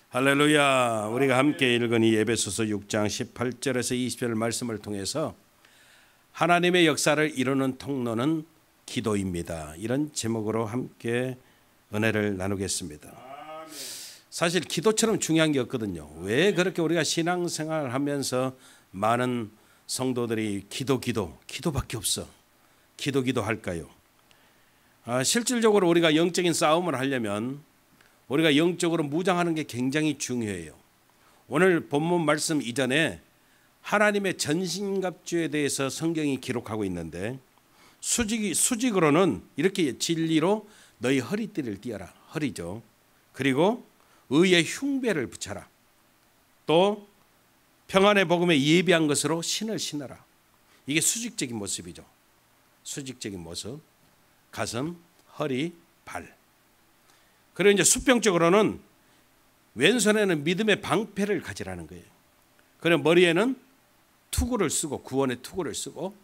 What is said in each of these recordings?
할렐루야. 우리가 함께 읽은 이 에베소서 6장 18절에서 20절 말씀을 통해서 하나님의 역사를 이루는 통로는 기도입니다. 이런 제목으로 함께 은혜를 나누겠습니다. 사실 기도처럼 중요한 게 없거든요. 왜 그렇게 우리가 신앙생활을 하면서 많은 성도들이 기도밖에 없어. 기도 할까요? 실질적으로 우리가 영적인 싸움을 하려면 우리가 영적으로 무장하는 게 굉장히 중요해요. 오늘 본문 말씀 이전에 하나님의 전신갑주에 대해서 성경이 기록하고 있는데 수직으로는 이렇게 진리로 너희 허리띠를 띠어라. 허리죠. 그리고 의의 흉배를 붙여라. 또 평안의 복음에 예비한 것으로 신을 신어라. 이게 수직적인 모습이죠. 수직적인 모습. 가슴, 허리, 발. 그리고 이제 수평적으로는 왼손에는 믿음의 방패를 가지라는 거예요. 그리고 머리에는 투구를 쓰고 구원의 투구를 쓰고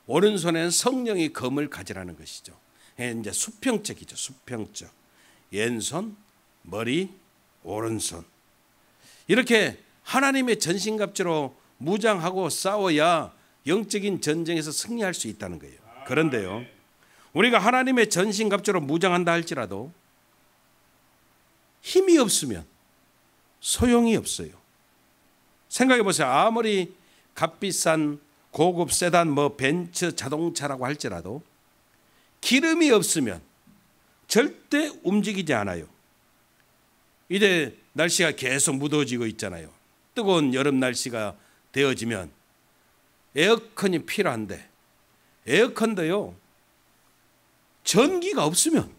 오른손에는 성령의 검을 가지라는 것이죠. 이제 수평적이죠. 수평적. 왼손, 머리, 오른손. 이렇게 하나님의 전신갑주로 무장하고 싸워야 영적인 전쟁에서 승리할 수 있다는 거예요. 그런데요, 우리가 하나님의 전신갑주로 무장한다 할지라도 힘이 없으면 소용이 없어요. 생각해 보세요. 아무리 값비싼 고급 세단 벤츠 자동차라고 할지라도 기름이 없으면 절대 움직이지 않아요. 이제 날씨가 계속 무더워지고 있잖아요. 뜨거운 여름 날씨가 되어지면 에어컨이 필요한데 에어컨도요, 전기가 없으면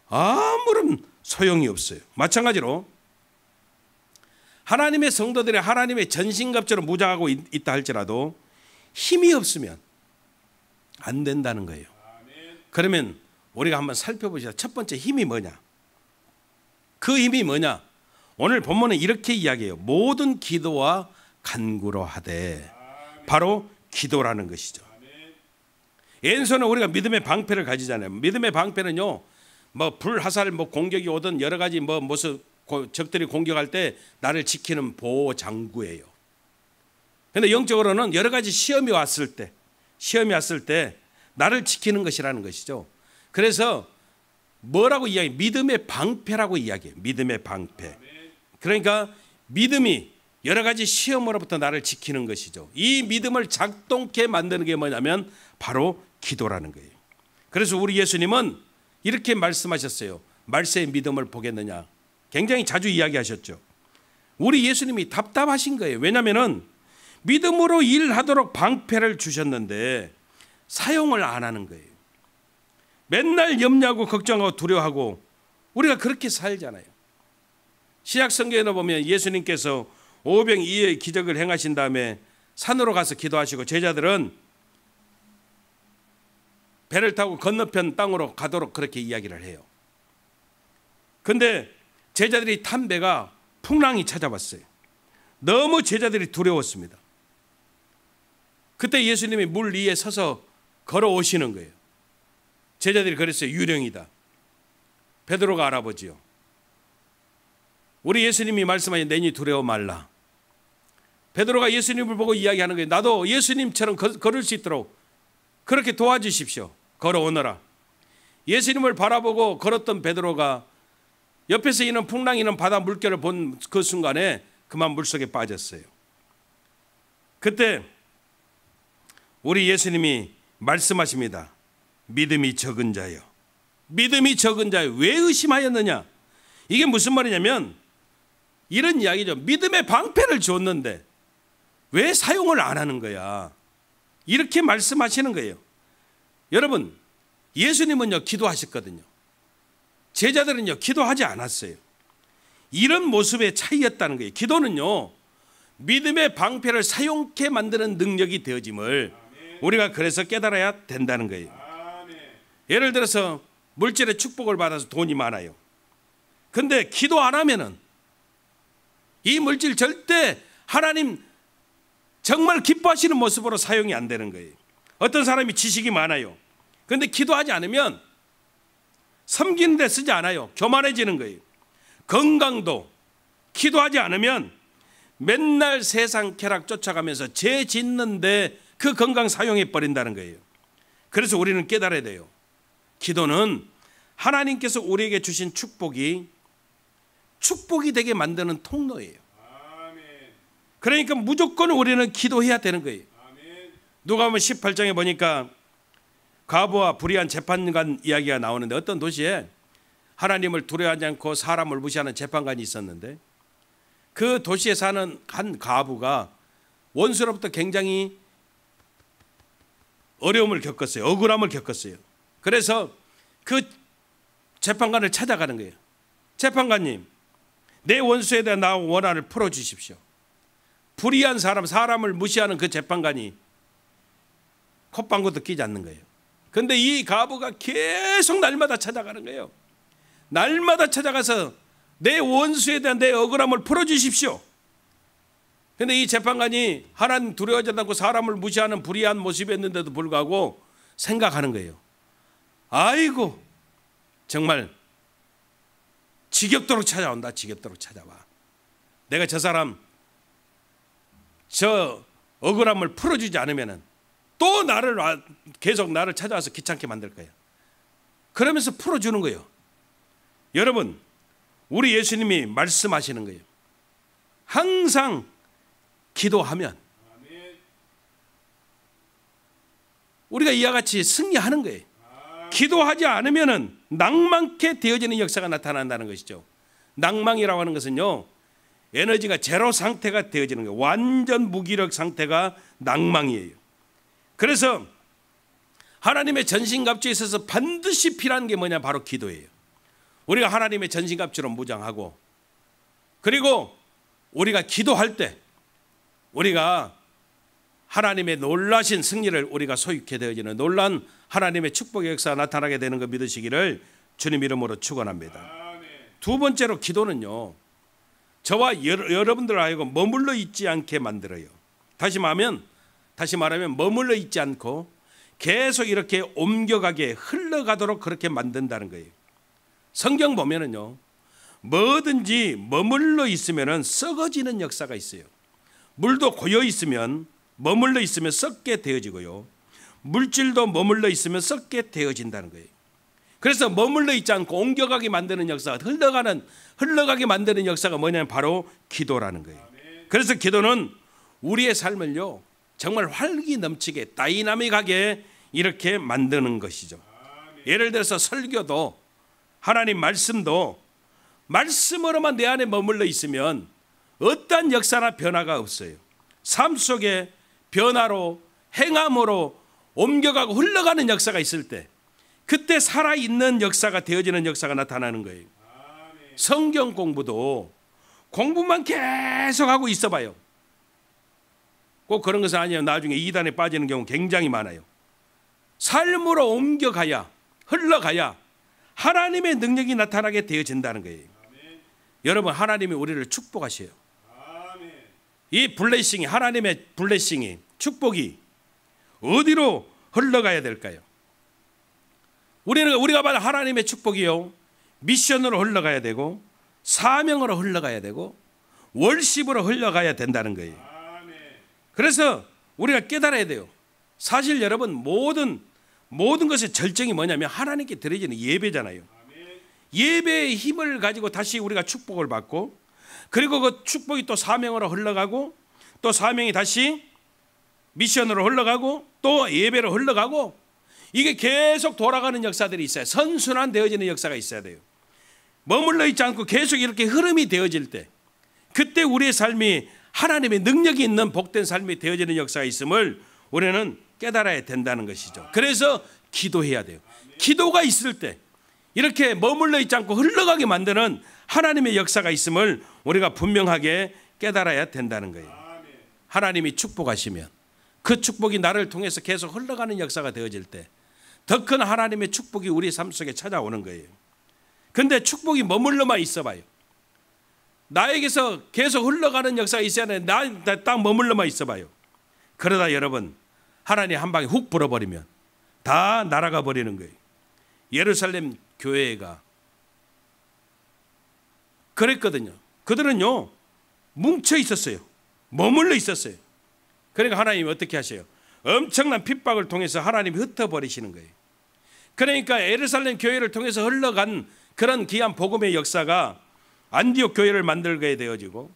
아무런 소용이 없어요. 마찬가지로 하나님의 성도들이 하나님의 전신갑주로 무장하고 있다 할지라도 힘이 없으면 안 된다는 거예요. 그러면 우리가 한번 살펴보시죠. 첫 번째 힘이 뭐냐? 그 힘이 뭐냐? 오늘 본문은 이렇게 이야기해요. 모든 기도와 간구로 하되. 바로 기도라는 것이죠. 왼손은 우리가 믿음의 방패를 가지잖아요. 믿음의 방패는요, 불화살 공격이 오든 여러 가지 모습 적들이 공격할 때 나를 지키는 보호 장구예요. 그런데 영적으로는 여러 가지 시험이 왔을 때 나를 지키는 것이라는 것이죠. 그래서 뭐라고 이야기해요? 믿음의 방패라고 이야기해요. 믿음의 방패. 그러니까 믿음이 여러 가지 시험으로부터 나를 지키는 것이죠. 이 믿음을 작동케 만드는 게 뭐냐면 바로 기도라는 거예요. 그래서 우리 예수님은 이렇게 말씀하셨어요. 말세의 믿음을 보겠느냐. 굉장히 자주 이야기하셨죠. 우리 예수님이 답답하신 거예요. 왜냐하면 믿음으로 일하도록 방패를 주셨는데 사용을 안 하는 거예요. 맨날 염려하고 걱정하고 두려워하고 우리가 그렇게 살잖아요. 신약 성경에 보면 예수님께서 오병이어의 기적을 행하신 다음에 산으로 가서 기도하시고 제자들은 배를 타고 건너편 땅으로 가도록 그렇게 이야기를 해요. 그런데 제자들이 탄 배가 풍랑이 찾아왔어요. 너무 제자들이 두려웠습니다. 그때 예수님이 물 위에 서서 걸어오시는 거예요. 제자들이 그랬어요. 유령이다. 베드로가 알아보지요. 우리 예수님이 말씀하신 내니 두려워 말라. 베드로가 예수님을 보고 이야기하는 거예요. 나도 예수님처럼 걸을 수 있도록 그렇게 도와주십시오. 걸어오너라. 예수님을 바라보고 걸었던 베드로가 옆에서 이는 풍랑이 는 바다 물결을 본 그 순간에 그만 물속에 빠졌어요. 그때 우리 예수님이 말씀하십니다. 믿음이 적은 자요. 믿음이 적은 자요. 왜 의심하였느냐? 이게 무슨 말이냐면 이런 이야기죠. 믿음의 방패를 줬는데 왜 사용을 안 하는 거야? 이렇게 말씀하시는 거예요. 여러분, 예수님은요 기도하셨거든요. 제자들은요 기도하지 않았어요. 이런 모습의 차이였다는 거예요. 기도는요 믿음의 방패를 사용케 만드는 능력이 되어짐을 우리가 그래서 깨달아야 된다는 거예요. 예를 들어서 물질의 축복을 받아서 돈이 많아요. 근데 기도 안 하면은 이 물질 절대 하나님 정말 기뻐하시는 모습으로 사용이 안 되는 거예요. 어떤 사람이 지식이 많아요. 그런데 기도하지 않으면 섬기는 데 쓰지 않아요. 교만해지는 거예요. 건강도 기도하지 않으면 맨날 세상 쾌락 쫓아가면서 죄 짓는데 그 건강 사용해 버린다는 거예요. 그래서 우리는 깨달아야 돼요. 기도는 하나님께서 우리에게 주신 축복이 되게 만드는 통로예요. 그러니까 무조건 우리는 기도해야 되는 거예요. 누가복음 18장에 보니까 과부와 불의한 재판관 이야기가 나오는데, 어떤 도시에 하나님을 두려워하지 않고 사람을 무시하는 재판관이 있었는데, 그 도시에 사는 한 과부가 원수로부터 굉장히 어려움을 겪었어요. 억울함을 겪었어요. 그래서 그 재판관을 찾아가는 거예요. 재판관님, 내 원수에 대한 나 원한을 풀어주십시오. 불의한 사람을 무시하는 그 재판관이 콧방구도 끼지 않는 거예요. 그런데 이 과부가 계속 날마다 찾아가는 거예요. 날마다 찾아가서 내 원수에 대한 내 억울함을 풀어주십시오. 그런데 이 재판관이 하나님 두려워하지 않고 사람을 무시하는 불의한 모습이었는데도 불구하고 생각하는 거예요. 아이고, 정말 지겹도록 찾아온다. 지겹도록 찾아와. 내가 저 사람 저 억울함을 풀어주지 않으면 또 계속 나를 찾아와서 귀찮게 만들 거예요. 그러면서 풀어주는 거예요. 여러분, 우리 예수님이 말씀하시는 거예요. 항상 기도하면 우리가 이와 같이 승리하는 거예요. 기도하지 않으면 낭만케 되어지는 역사가 나타난다는 것이죠. 낭망이라고 하는 것은요, 에너지가 제로 상태가 되어지는 거예요. 완전 무기력 상태가 낭망이에요. 그래서 하나님의 전신갑주에 있어서 반드시 필요한 게 뭐냐? 바로 기도예요. 우리가 하나님의 전신갑주로 무장하고, 그리고 우리가 기도할 때 우리가 하나님의 놀라신 승리를 우리가 소유케 되어지는 놀란 하나님의 축복의 역사가 나타나게 되는 거 믿으시기를 주님 이름으로 축원합니다. 두 번째로, 기도는요, 저와 여러분들 하여금 머물러 있지 않게 만들어요. 다시 말하면 머물러 있지 않고 계속 이렇게 옮겨가게, 흘러가도록 그렇게 만든다는 거예요. 성경 보면은요, 뭐든지 머물러 있으면은 썩어지는 역사가 있어요. 물도 고여 있으면, 머물러 있으면 썩게 되어지고요, 물질도 머물러 있으면 썩게 되어진다는 거예요. 그래서 머물러 있지 않고 옮겨가게 만드는 역사가, 흘러가게 만드는 역사가 뭐냐면 바로 기도라는 거예요. 그래서 기도는 우리의 삶을요, 정말 활기 넘치게, 다이나믹하게 이렇게 만드는 것이죠. 예를 들어서 설교도, 하나님 말씀도, 말씀으로만 내 안에 머물러 있으면 어떠한 역사나 변화가 없어요. 삶 속에 변화로, 행함으로 옮겨가고 흘러가는 역사가 있을 때, 그때 살아있는 역사가 되어지는 역사가 나타나는 거예요. 성경 공부도 공부만 계속하고 있어봐요. 꼭 그런 것은 아니에요. 나중에 이단에 빠지는 경우 굉장히 많아요. 삶으로 옮겨가야, 흘러가야 하나님의 능력이 나타나게 되어진다는 거예요. 여러분, 하나님이 우리를 축복하셔요. 이 블레싱이, 하나님의 블레싱이, 축복이 어디로 흘러가야 될까요? 우리가 받은 하나님의 축복이요, 미션으로 흘러가야 되고, 사명으로 흘러가야 되고, 월십으로 흘러가야 된다는 거예요. 그래서 우리가 깨달아야 돼요. 사실 여러분, 모든 것의 절정이 뭐냐면 하나님께 드려지는 예배잖아요. 예배의 힘을 가지고 다시 우리가 축복을 받고, 그리고 그 축복이 또 사명으로 흘러가고, 또 사명이 다시 미션으로 흘러가고, 또 예배로 흘러가고, 이게 계속 돌아가는 역사들이 있어요. 선순환 되어지는 역사가 있어야 돼요. 머물러 있지 않고 계속 이렇게 흐름이 되어질 때, 그때 우리의 삶이 하나님의 능력이 있는 복된 삶이 되어지는 역사가 있음을 우리는 깨달아야 된다는 것이죠. 그래서 기도해야 돼요. 기도가 있을 때 이렇게 머물러 있지 않고 흘러가게 만드는 하나님의 역사가 있음을 우리가 분명하게 깨달아야 된다는 거예요. 하나님이 축복하시면 그 축복이 나를 통해서 계속 흘러가는 역사가 되어질 때 더 큰 하나님의 축복이 우리 삶 속에 찾아오는 거예요. 근데 축복이 머물러만 있어봐요. 나에게서 계속 흘러가는 역사가 있어야 돼. 딱 머물러만 있어봐요. 그러다 여러분, 하나님 한 방에 훅 불어버리면 다 날아가 버리는 거예요. 예루살렘 교회가 그랬거든요. 그들은요 뭉쳐 있었어요. 머물러 있었어요. 그러니까 하나님이 어떻게 하셔요? 엄청난 핍박을 통해서 하나님이 흩어버리시는 거예요. 그러니까 예루살렘 교회를 통해서 흘러간 그런 귀한 복음의 역사가 안디옥 교회를 만들게 되어지고,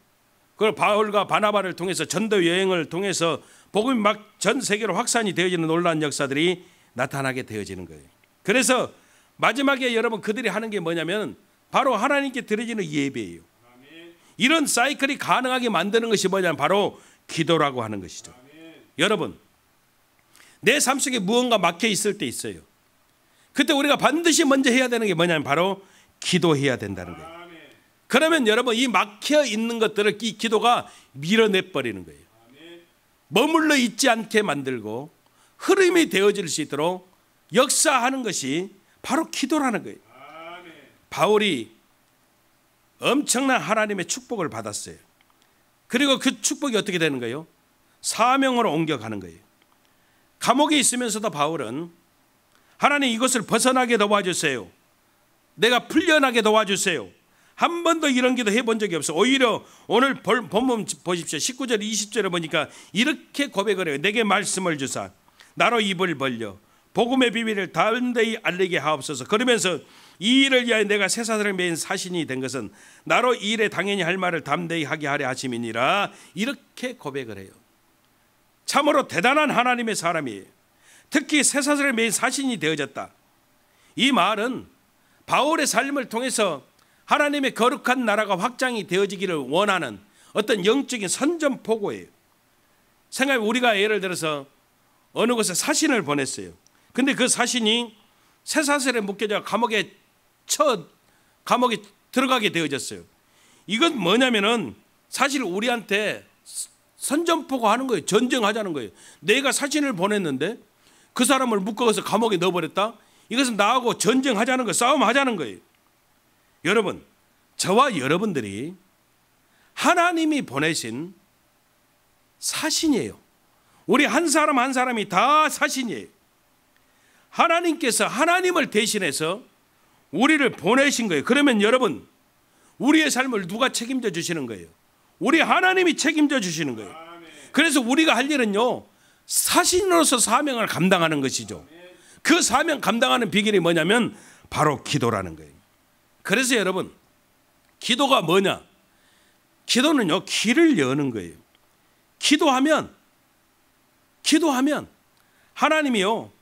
그걸 바울과 바나바를 통해서 전도 여행을 통해서 복음이 막 전 세계로 확산이 되어지는 놀라운 역사들이 나타나게 되어지는 거예요. 그래서 마지막에 여러분 그들이 하는 게 뭐냐면 바로 하나님께 드려지는 예배예요. 이런 사이클이 가능하게 만드는 것이 뭐냐면 바로 기도라고 하는 것이죠. 여러분, 내 삶 속에 무언가 막혀 있을 때 있어요. 그때 우리가 반드시 먼저 해야 되는 게 뭐냐면 바로 기도해야 된다는 거예요. 그러면 여러분 이 막혀 있는 것들을 이 기도가 밀어내버리는 거예요. 머물러 있지 않게 만들고 흐름이 되어질 수 있도록 역사하는 것이 바로 기도라는 거예요. 바울이 엄청난 하나님의 축복을 받았어요. 그리고 그 축복이 어떻게 되는 거예요? 사명으로 옮겨가는 거예요. 감옥에 있으면서도 바울은 하나님 이것을 벗어나게 도와주세요. 내가 풀려나게 도와주세요. 한 번도 이런 기도 해본 적이 없어. 오히려 오늘 본문 보십시오. 19절 20절에 보니까 이렇게 고백을 해요. 내게 말씀을 주사 나로 입을 벌려 복음의 비밀을 담대히 알리게 하옵소서. 그러면서 이 일을 위하여 내가 쇠사슬을 매인 사신이 된 것은 나로 이 일에 당연히 할 말을 담대히 하게 하려 하심이니라. 이렇게 고백을 해요. 참으로 대단한 하나님의 사람이에요. 특히 쇠사슬을 매인 사신이 되어졌다. 이 말은 바울의 삶을 통해서 하나님의 거룩한 나라가 확장이 되어지기를 원하는 어떤 영적인 선전포고예요. 생각해, 우리가 예를 들어서 어느 곳에 사신을 보냈어요. 근데 그 사신이 쇠사슬에 묶여져 감옥에 들어가게 되어졌어요. 이건 뭐냐면은 사실 우리한테 선전포고 하는 거예요. 전쟁하자는 거예요. 내가 사신을 보냈는데 그 사람을 묶어서 감옥에 넣어버렸다. 이것은 나하고 전쟁하자는 거예요. 싸움하자는 거예요. 여러분, 저와 여러분들이 하나님이 보내신 사신이에요. 우리 한 사람 한 사람이 다 사신이에요. 하나님께서 하나님을 대신해서 우리를 보내신 거예요. 그러면 여러분, 우리의 삶을 누가 책임져 주시는 거예요? 우리 하나님이 책임져 주시는 거예요. 그래서 우리가 할 일은요, 사신으로서 사명을 감당하는 것이죠. 그 사명 감당하는 비결이 뭐냐면 바로 기도라는 거예요. 그래서 여러분, 기도가 뭐냐? 기도는요, 길을 여는 거예요. 기도하면 하나님이요,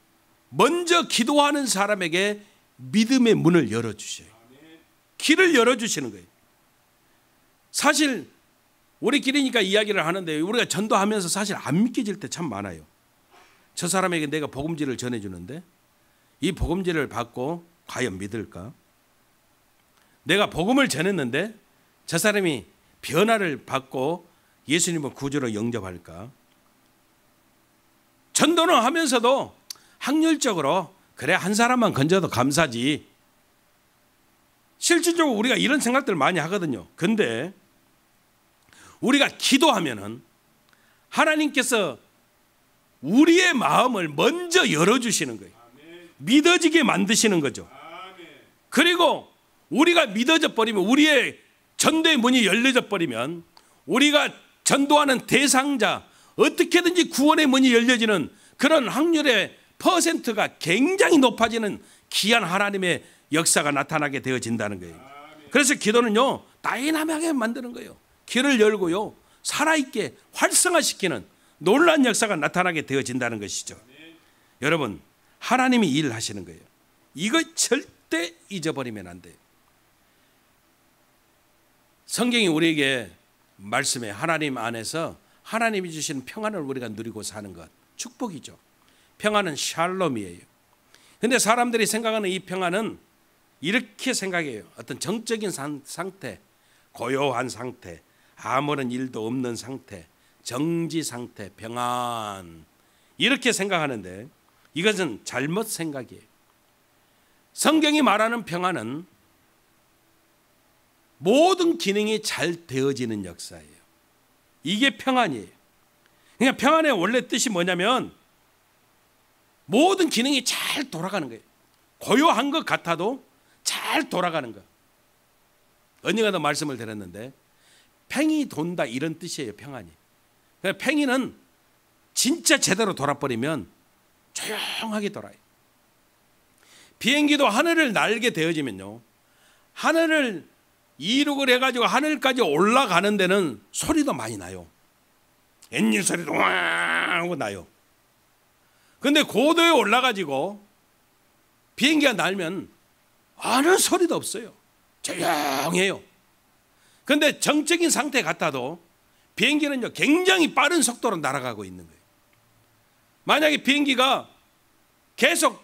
먼저 기도하는 사람에게 믿음의 문을 열어주셔요. 길을 열어주시는 거예요. 사실 우리끼리니까 이야기를 하는데 우리가 전도하면서 사실 안 믿겨질 때 참 많아요. 저 사람에게 내가 복음지를 전해주는데 이 복음지를 받고 과연 믿을까? 내가 복음을 전했는데 저 사람이 변화를 받고 예수님을 구주로 영접할까? 전도는 하면서도 확률적으로 그래 한 사람만 건져도 감사지. 실질적으로 우리가 이런 생각들을 많이 하거든요. 근데 우리가 기도하면은 하나님께서 우리의 마음을 먼저 열어주시는 거예요. 믿어지게 만드시는 거죠. 그리고 우리가 믿어져 버리면, 우리의 전도의 문이 열려져 버리면 우리가 전도하는 대상자, 어떻게든지 구원의 문이 열려지는 그런 확률의 퍼센트가 굉장히 높아지는 귀한 하나님의 역사가 나타나게 되어진다는 거예요. 그래서 기도는요, 다이나믹하게 만드는 거예요. 길을 열고요, 살아있게 활성화시키는 놀라운 역사가 나타나게 되어진다는 것이죠. 여러분, 하나님이 일하시는 거예요. 이거 절대 잊어버리면 안 돼요. 성경이 우리에게 말씀해, 하나님 안에서 하나님이 주시는 평안을 우리가 누리고 사는 것, 축복이죠. 평안은 샬롬이에요. 근데 사람들이 생각하는 이 평안은 이렇게 생각해요. 어떤 정적인 상태, 고요한 상태, 아무런 일도 없는 상태, 정지 상태, 평안, 이렇게 생각하는데 이것은 잘못 생각이에요. 성경이 말하는 평안은 모든 기능이 잘 되어지는 역사예요. 이게 평안이에요. 그러니까 평안의 원래 뜻이 뭐냐면 모든 기능이 잘 돌아가는 거예요. 고요한 것 같아도 잘 돌아가는 것. 언니가 더 말씀을 드렸는데 팽이 돈다 이런 뜻이에요. 평안이. 팽이는 진짜 제대로 돌아버리면 조용하게 돌아요. 비행기도 하늘을 날게 되어지면요, 하늘을 이륙을 해가지고 하늘까지 올라가는 데는 소리도 많이 나요. 엔진 소리도 왕 하고 나요. 근데 고도에 올라가지고 비행기가 날면 아무 소리도 없어요. 조용해요. 근데 정적인 상태 같아도 비행기는요, 굉장히 빠른 속도로 날아가고 있는 거예요. 만약에 비행기가 계속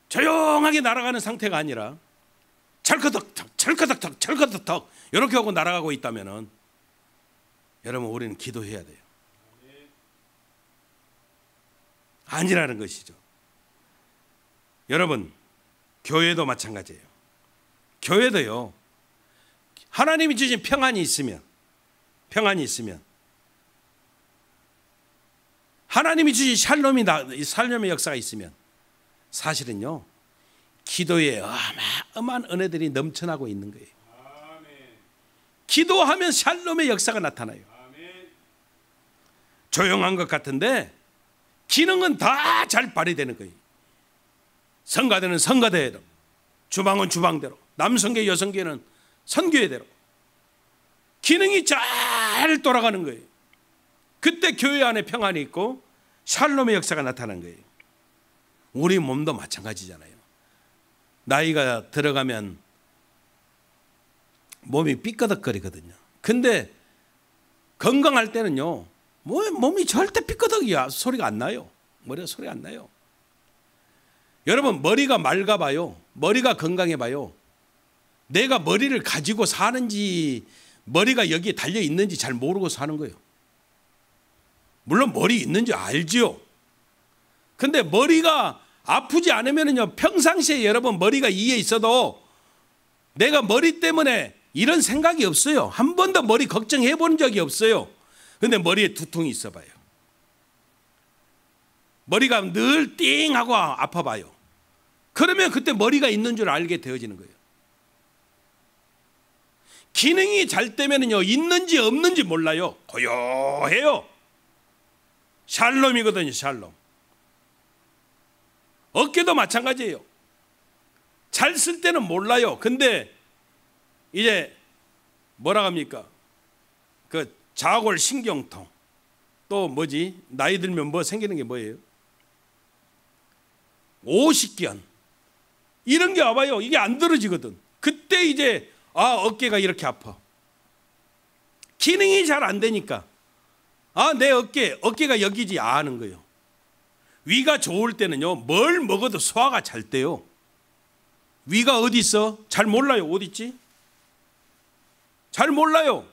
조용하게 날아가는 상태가 아니라 철커덕턱 철커덕턱 철커덕턱 이렇게 하고 날아가고 있다면 여러분, 우리는 기도해야 돼요. 아니라는 것이죠. 여러분, 교회도 마찬가지예요. 교회도요, 하나님이 주신 평안이 있으면 하나님이 주신 샬롬의 역사가 있으면 사실은요, 기도에 어마어마한 은혜들이 넘쳐나고 있는 거예요. 기도하면 샬롬의 역사가 나타나요. 조용한 것 같은데 기능은 다 잘 발휘되는 거예요. 성가대는 성가대로, 주방은 주방대로, 남성계 여성계는 선교회대로 기능이 잘 돌아가는 거예요. 그때 교회 안에 평안이 있고 샬롬의 역사가 나타나는 거예요. 우리 몸도 마찬가지잖아요. 나이가 들어가면 몸이 삐끄덕거리거든요. 근데 건강할 때는요, 몸이 절대 삐끄덕이야 소리가 안 나요. 머리가 소리가 안 나요. 여러분, 머리가 맑아봐요, 머리가 건강해봐요, 내가 머리를 가지고 사는지 머리가 여기에 달려 있는지 잘 모르고 사는 거예요. 물론 머리 있는지 알지요. 근데 머리가 아프지 않으면요, 평상시에 여러분 머리가 이에 있어도 내가 머리 때문에 이런 생각이 없어요. 한 번도 머리 걱정해 본 적이 없어요. 근데 머리에 두통이 있어 봐요. 머리가 늘 띵하고 아파 봐요. 그러면 그때 머리가 있는 줄 알게 되어지는 거예요. 기능이 잘 되면요, 있는지 없는지 몰라요. 고요해요. 샬롬이거든요, 샬롬. 어깨도 마찬가지예요. 잘 쓸 때는 몰라요. 근데 이제 뭐라 합니까? 그 자골 신경통, 또 뭐지? 나이 들면 뭐 생기는 게 뭐예요? 오십견 이런 게 와봐요. 이게 안 들어지거든. 그때 이제 어깨가 이렇게 아파. 기능이 잘 안 되니까 내 어깨가 여기지 하는 거예요. 위가 좋을 때는요, 뭘 먹어도 소화가 잘 돼요. 위가 어디 있어? 잘 몰라요. 어디 있지? 잘 몰라요.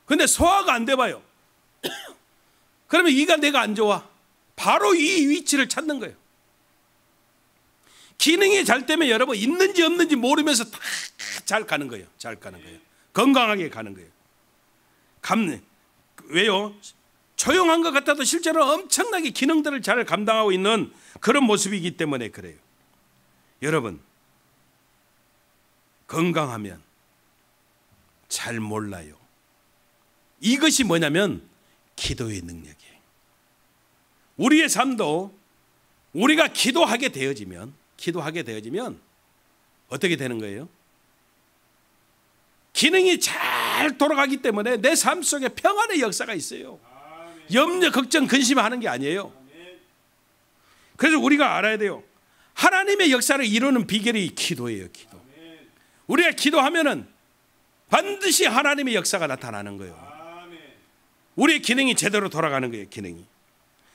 근데 소화가 안 돼 봐요. 그러면 위가 내가 안 좋아. 바로 이 위치를 찾는 거예요. 기능이 잘 되면 여러분, 있는지 없는지 모르면서 다 잘 가는 거예요. 잘 가는 거예요. 건강하게 가는 거예요. 왜요? 조용한 것 같아도 실제로 엄청나게 기능들을 잘 감당하고 있는 그런 모습이기 때문에 그래요. 여러분, 건강하면 잘 몰라요. 이것이 뭐냐면 기도의 능력이에요. 우리의 삶도 우리가 기도하게 되어지면 어떻게 되는 거예요? 기능이 잘 돌아가기 때문에 내 삶 속에 평안의 역사가 있어요. 염려, 걱정, 근심하는 게 아니에요. 그래서 우리가 알아야 돼요. 하나님의 역사를 이루는 비결이 기도예요. 기도. 우리가 기도하면은 반드시 하나님의 역사가 나타나는 거예요. 우리의 기능이 제대로 돌아가는 거예요. 기능이.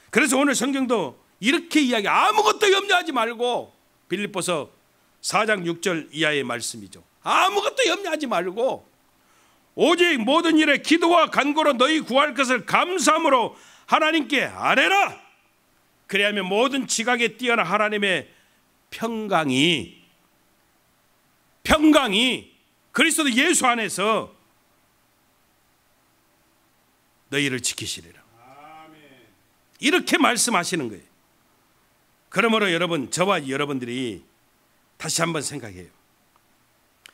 그래서 오늘 성경도 이렇게 이야기, 아무것도 염려하지 말고, 빌립보서 4장 6절 이하의 말씀이죠. 아무것도 염려하지 말고 오직 모든 일에 기도와 간구로 너희 구할 것을 감사함으로 하나님께 아뢰라. 그래야면 모든 지각에 뛰어난 하나님의 평강이 그리스도 예수 안에서 너희를 지키시리라. 이렇게 말씀하시는 거예요. 그러므로 여러분, 저와 여러분들이 다시 한번 생각해요.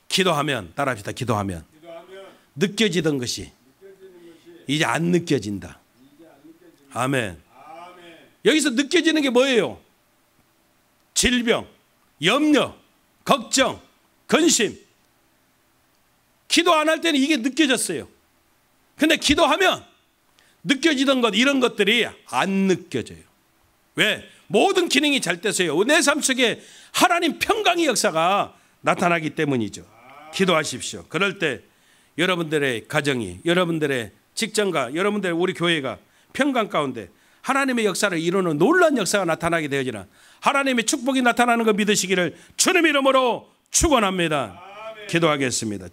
기도하면, 따라합시다. 기도하면 느껴지던 것이 이제 안 느껴진다. 아멘. 여기서 느껴지는 게 뭐예요? 질병, 염려, 걱정, 근심. 기도 안 할 때는 이게 느껴졌어요. 근데 기도하면 느껴지던 것, 이런 것들이 안 느껴져요. 왜? 모든 기능이 잘 돼서요. 내 삶 속에 하나님 평강의 역사가 나타나기 때문이죠. 기도하십시오. 그럴 때 여러분들의 가정이, 여러분들의 직장과 여러분들의 우리 교회가 평강 가운데 하나님의 역사를 이루는 놀라운 역사가 나타나게 되어지는 하나님의 축복이 나타나는 거 믿으시기를 주님의 이름으로 축원합니다. 기도하겠습니다.